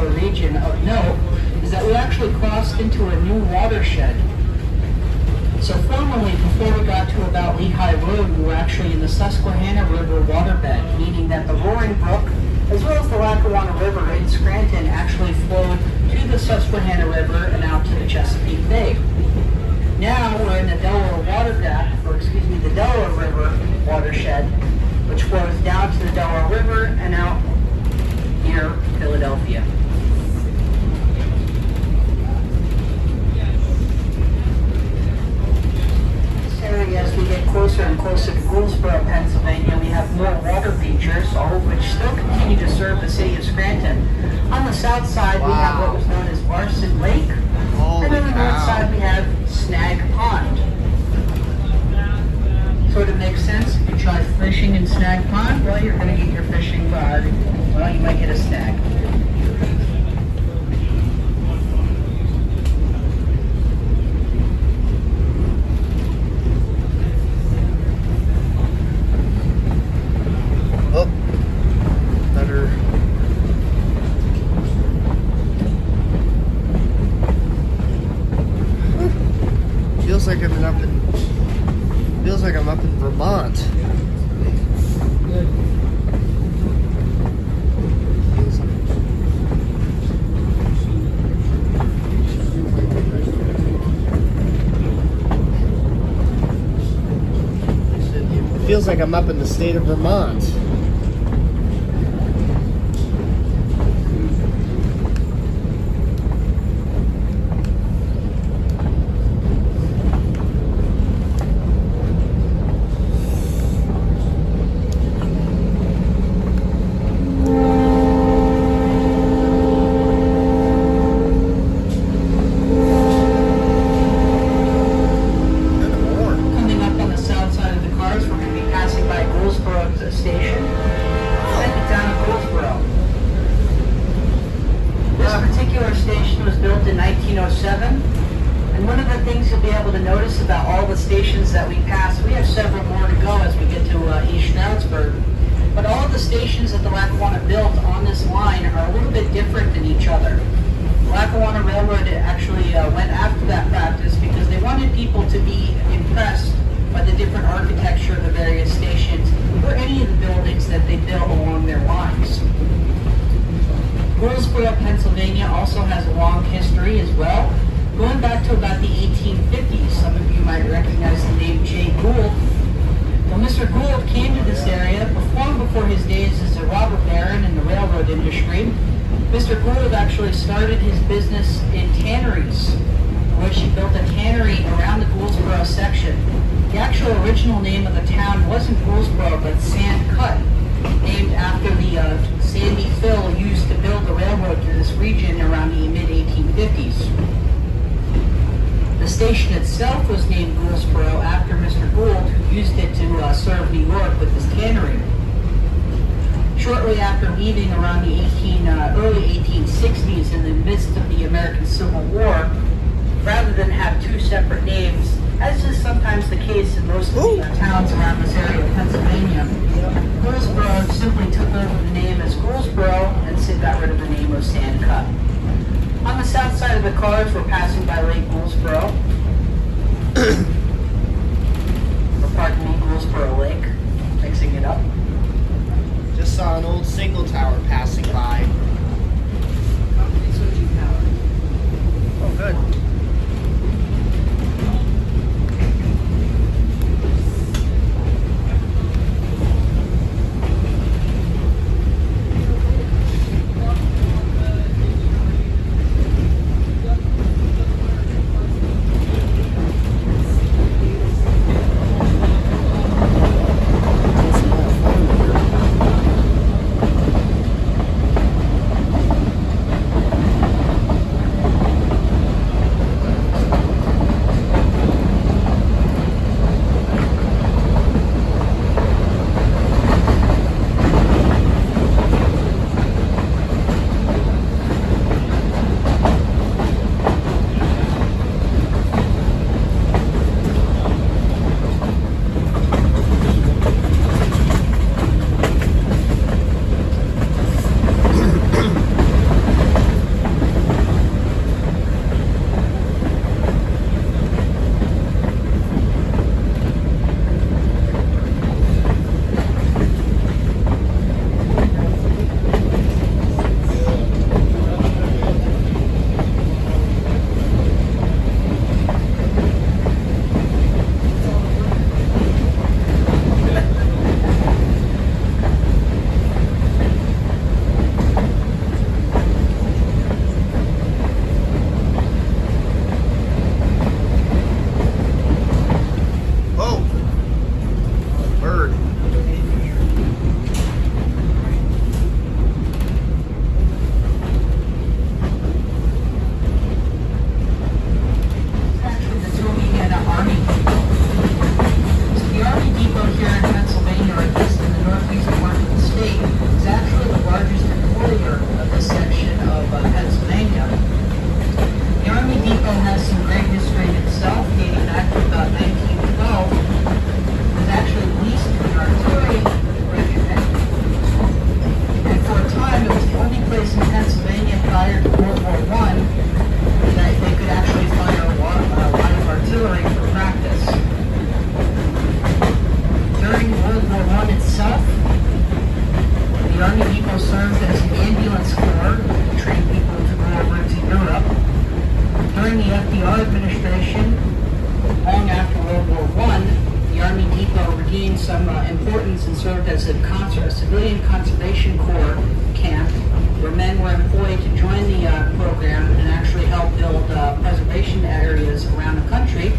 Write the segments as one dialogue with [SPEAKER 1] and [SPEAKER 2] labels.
[SPEAKER 1] particular region of note is that we actually crossed into a new watershed. So formerly, before we got to about Lehigh Road, we were actually in the Susquehanna River waterbed, meaning that the Roaring Brook, as well as the Lackawanna River in Scranton, actually flowed to the Susquehanna River and out to the Chesapeake Bay. Now we're in the the Delaware River watershed, which flows down to the Delaware River and out near Philadelphia. As we get closer and closer to Gouldsboro, Pennsylvania, we have more water features, all of which still continue to serve the city of Scranton. On the south side, we have what was known as Larson Lake, and on the north side, we have Snag Pond. Sort of makes sense. If you try fishing in Snag Pond, well, you're going to get your fishing rod. Well, you might get a snag.
[SPEAKER 2] Feels like I'm up in Vermont.
[SPEAKER 1] Good.
[SPEAKER 2] It feels like I'm up in the state of Vermont.
[SPEAKER 1] And one of the things you'll be able to notice about all the stations that we pass, we have several more to go as we get to East Stroudsburg, but all of the stations that the Lackawanna built on this line are a little bit different than each other. The Lackawanna Railroad actually went after that practice because they wanted people to be impressed by the different architecture of the various stations or any of the buildings that they built along their lines. Gouldsboro, Pennsylvania also has a long history as well, going back to about the 1850s. Some of you might recognize the name Jay Gould. Well, Mr. Gould came to this area long before his days as a robber baron in the railroad industry. Mr. Gould actually started his business in tanneries, in which he built a tannery around the Gouldsboro section. The actual original name of the town wasn't Gouldsboro, but Sand Cut, named after the sandy fill used to build the railroad through this region around the mid-1850s. The station itself was named Gouldsboro after Mr. Gould, who used it to serve New York with his tannery. Shortly after leaving around the early 1860s in the midst of the American Civil War, rather than have two separate names, as is sometimes the case in most of the towns around this area of Pennsylvania, Gouldsboro simply took over the name as Gouldsboro and got rid of the name of Sand Cut. On the south side of the cars, we're passing by Lake Gouldsboro. Or pardon me, Gouldsboro Lake, mixing it up.
[SPEAKER 2] Just saw an old signal tower passing by. Oh, good.
[SPEAKER 1] Civilian Conservation Corps camp where men were employed to join the program and actually help build preservation areas around the country.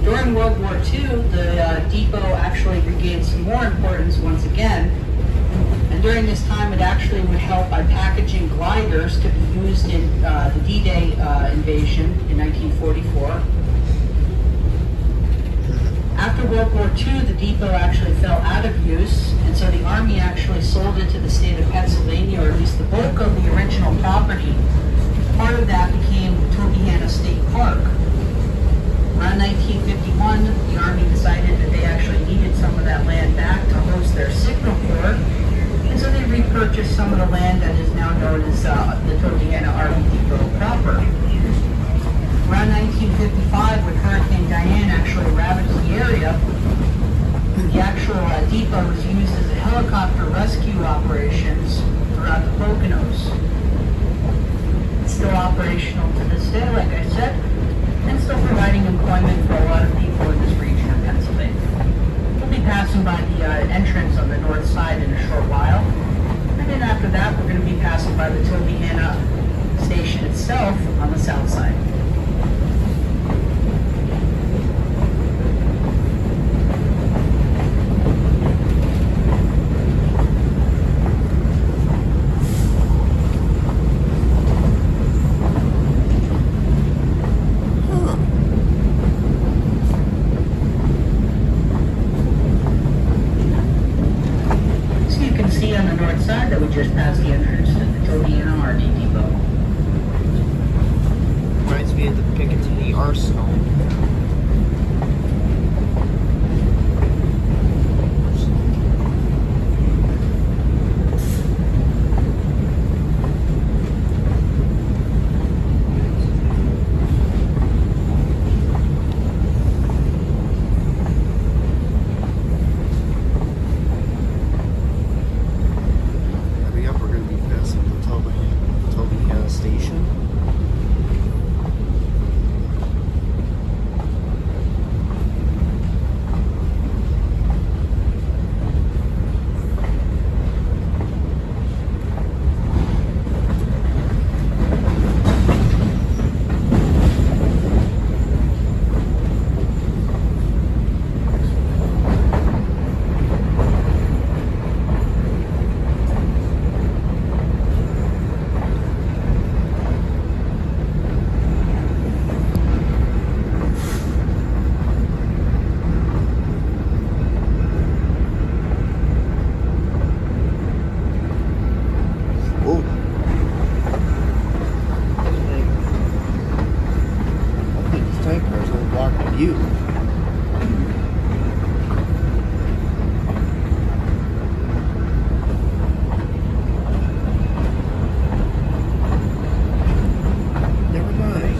[SPEAKER 1] During World War II, the depot actually regained some more importance once again. And during this time, it actually would help by packaging gliders to be used in the D-Day invasion in 1944. After World War II, the depot actually fell out of use, and so the Army actually sold it to the state of Pennsylvania, or at least the bulk of the original property. Part of that became Tobyhanna State Park. Around 1951, the Army decided that they actually needed some of that land back to host their signal corps, and so they repurchased some of the land that is now known as the Tobyhanna Army Depot proper. Around 1955, when Hurricane Diane actually ravaged the area, the actual depot was used as a helicopter rescue operations throughout the Poconos. It's still operational to this day, like I said, and still providing employment for a lot of people in this region of Pennsylvania. We'll be passing by the entrance on the north side in a short while, and then after that, we're going to be passing by the Tobyhanna station itself on the south side. Just past the entrance to the Tobyhanna Army Depot.
[SPEAKER 2] Reminds me of the Piccadilly Arsenal. Station. You. Never mind.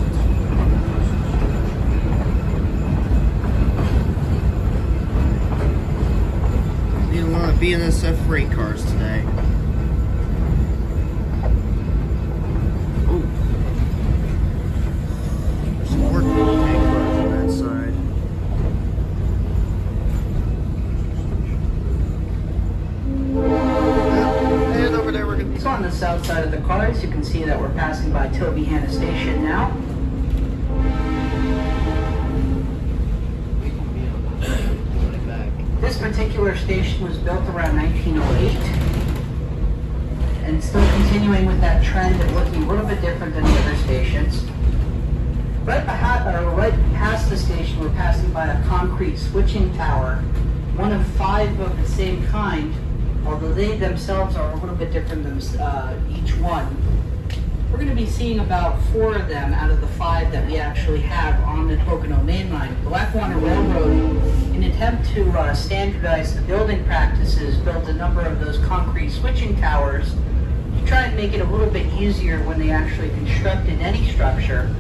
[SPEAKER 2] Need a lot of BNSF freight cars today.
[SPEAKER 1] On the south side of the cars, you can see that we're passing by Tobyhanna Station now. This particular station was built around 1908, and it's still continuing with that trend of looking a little bit different than the other stations. Right past the station, we're passing by a concrete switching tower, one of 5 of the same kind, although they themselves are a little bit different than each one. We're going to be seeing about 4 of them out of the 5 that we actually have on the Pocono Main Line. The Lackawanna Railroad, in an attempt to standardize the building practices, built a number of those concrete switching towers to try and make it a little bit easier when they actually constructed any structure.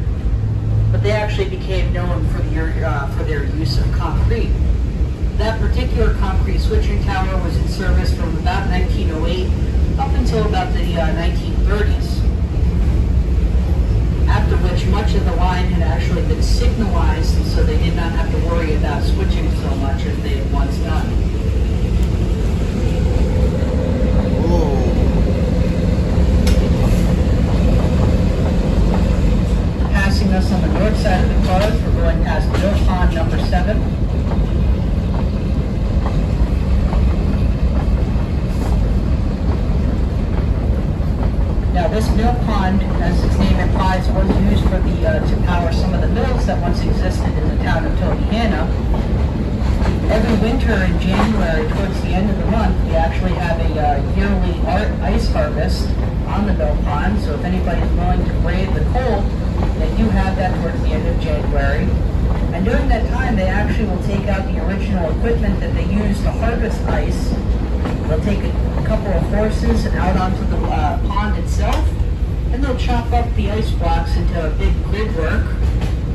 [SPEAKER 1] But they actually became known for their use of concrete. That particular concrete switching tower was in service from about 1908 up until about the 1930s. After which much of the line had actually been signalized, and so they did not have to worry about switching so much as they had once done. was used for to power some of the mills that once existed in the town of Tobyhanna. Every winter in January, towards the end of the month, we actually have a yearly ice harvest on the mill pond. So if anybody's willing to brave the cold, they do have that towards the end of January. And during that time, they actually will take out the original equipment that they use to harvest ice. They'll take a couple of horses and out onto the pond itself, and they'll chop up the ice blocks into a big grid work.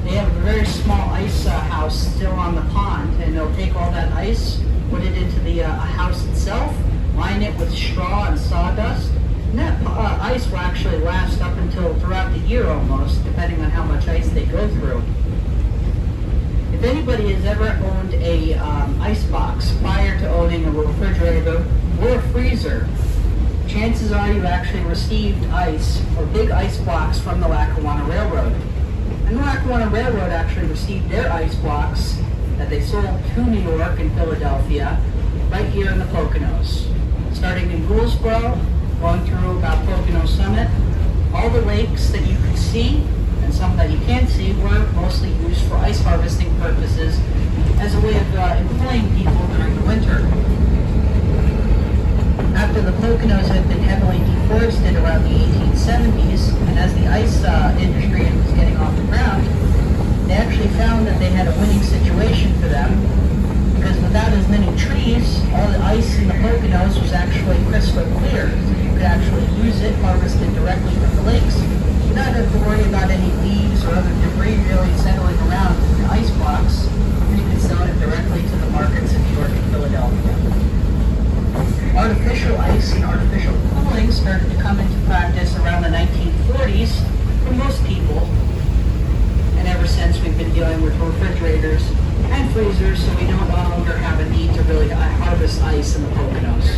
[SPEAKER 1] They have a very small ice house still on the pond, and they'll take all that ice, put it into the house itself, line it with straw and sawdust, and that ice will actually last up until throughout the year almost, depending on how much ice they go through. If anybody has ever owned a ice box prior to owning a refrigerator or a freezer, chances are you actually received ice or big ice blocks from the Lackawanna Railroad. And the Lackawanna Railroad actually received their ice blocks that they sold to New York and Philadelphia right here in the Poconos. Starting in Gouldsboro, going through about Pocono Summit, all the lakes that you could see and some that you can't see were mostly used for ice harvesting purposes as a way of employing people during the winter. After the Poconos had been heavily deforested around the 1870s, and as the ice industry was getting off the ground, they actually found that they had a winning situation for them, because without as many trees, all the ice in the Poconos was actually crystal clear. So you could actually use it, harvest it directly from the lakes, without having to worry about any leaves or other debris really settling around in the ice blocks, and you could sell it directly to the markets in New York and Philadelphia. Artificial ice and artificial cooling started to come into practice around the 1940s for most people, and ever since we've been dealing with refrigerators and freezers, so we no longer have a need to really harvest ice in the Poconos.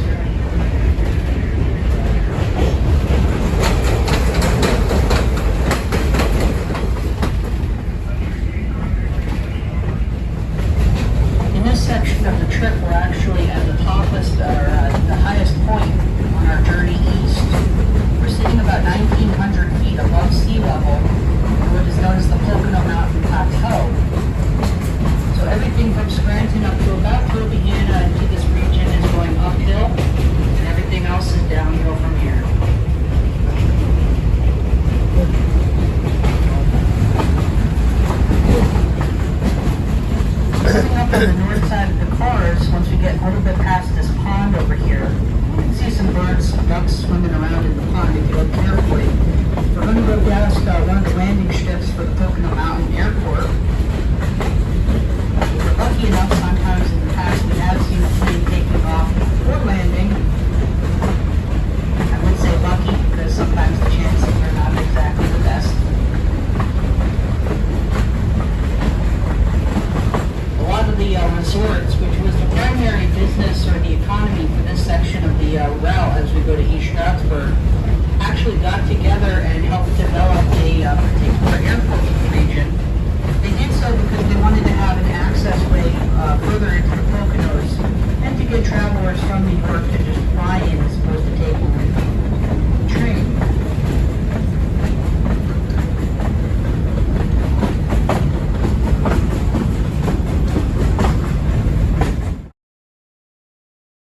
[SPEAKER 1] Section of the trip, we're actually at the topest or the highest point on our journey east. We're sitting about 1,900 feet above sea level in what is known as the Pocono Mountain Plateau. So everything from Scranton up to about Tobyhanna into this region is going uphill, and everything else is downhill from here. Sitting up on the north side of the cars, once we get a little bit past this pond over here, you can see some birds, some ducks swimming around in the pond if you look carefully. We're going to go past one of the landing strips for the Pocono Mountain Airport. If we're lucky enough, sometimes in the past we have seen a plane taking off before landing. I would say lucky because sometimes the chances are not exactly the best. A lot of the resorts, which was the primary business or the economy for this section of the route as we go to East Stroudsburg, actually got together and helped develop a particular airport for the region. They did so because they wanted to have an access way further into the Poconos and to get travelers from New York to just fly in as opposed to taking